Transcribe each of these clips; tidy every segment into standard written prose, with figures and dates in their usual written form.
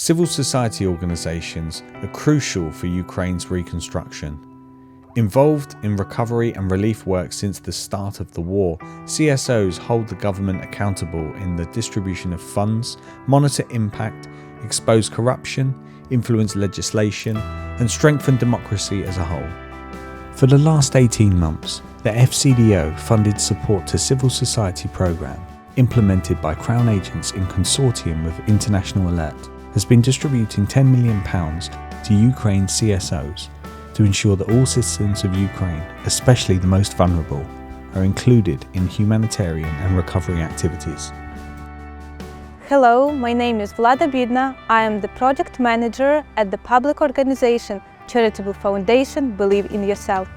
Civil society organisations are crucial for Ukraine's reconstruction. Involved in recovery and relief work since the start of the war, CSOs hold the government accountable in the distribution of funds, monitor impact, expose corruption, influence legislation, and strengthen democracy as a whole. For the last 18 months, the FCDO-funded Support to Civil Society programme, implemented by Crown agents in consortium with International Alert, has been distributing £10 million to Ukraine's CSOs to ensure that all citizens of Ukraine, especially the most vulnerable, are included in humanitarian and recovery activities. Hello, my name is Vlada Bidna. I am the project manager at the public organization charitable foundation Believe in Yourself.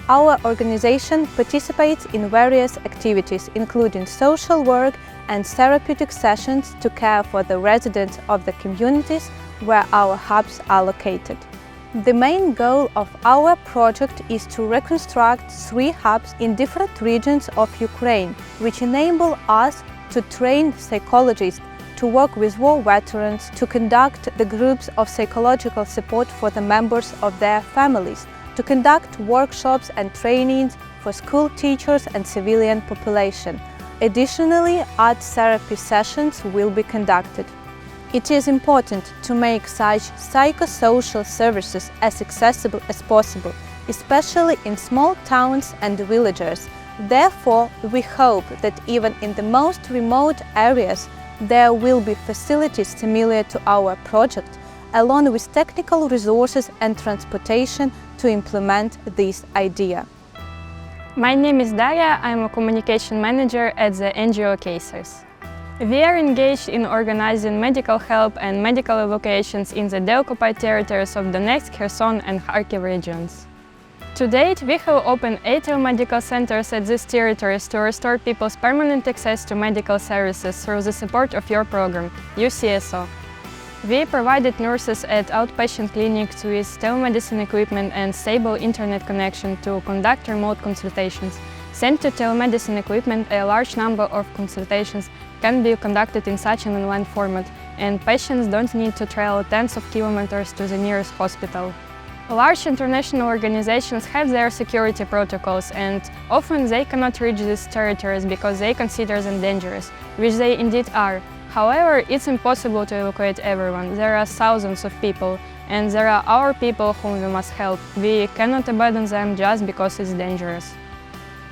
Our organization participates in various activities, including social work and therapeutic sessions to care for the residents of the communities where our hubs are located. The main goal of our project is to reconstruct 3 hubs in different regions of Ukraine, which enable us to train psychologists to work with war veterans, to conduct the groups of psychological support for the members of their families, to conduct workshops and trainings for school teachers and civilian population. Additionally, art therapy sessions will be conducted. It is important to make such psychosocial services as accessible as possible, especially in small towns and villages. Therefore, we hope that even in the most remote areas, there will be facilities similar to our project, along with technical resources and transportation to implement this idea. My name is Daria. I'm a communication manager at the NGO Cases. We are engaged in organizing medical help and medical evacuations in the deoccupied territories of Donetsk, Kherson and Kharkiv regions. To date, we have opened 8 medical centers at these territories to restore people's permanent access to medical services through the support of your program, CSO. We provided nurses at outpatient clinics with telemedicine equipment and stable internet connection to conduct remote consultations. Thanks to telemedicine equipment, a large number of consultations can be conducted in such an online format, and patients don't need to travel tens of kilometers to the nearest hospital. Large international organizations have their security protocols, and often they cannot reach these territories because they consider them dangerous, which they indeed are. However, it's impossible to evacuate everyone. There are thousands of people, and there are our people whom we must help. We cannot abandon them just because it's dangerous.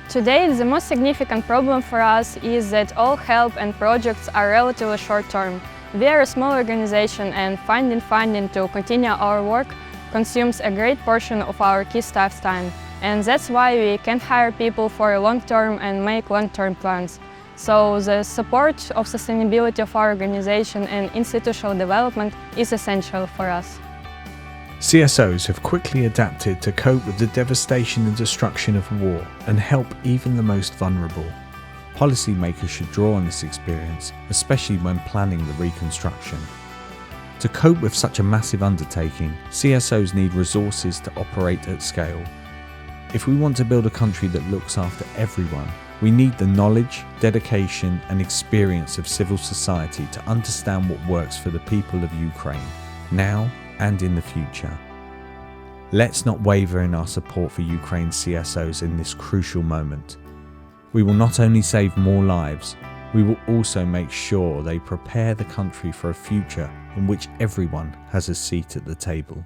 Today, the most significant problem for us is that all help and projects are relatively short-term. We are a small organization, and finding funding to continue our work consumes a great portion of our key staff's time, and that's why we can't hire people for a long-term and make long-term plans. So the support of sustainability of our organization and institutional development is essential for us. CSOs have quickly adapted to cope with the devastation and destruction of war and help even the most vulnerable. Policymakers should draw on this experience, especially when planning the reconstruction. To cope with such a massive undertaking, CSOs need resources to operate at scale. If we want to build a country that looks after everyone, we need the knowledge, dedication and experience of civil society to understand what works for the people of Ukraine, now and in the future. Let's not waver in our support for Ukraine's CSOs in this crucial moment. We will not only save more lives, we will also make sure they prepare the country for a future in which everyone has a seat at the table.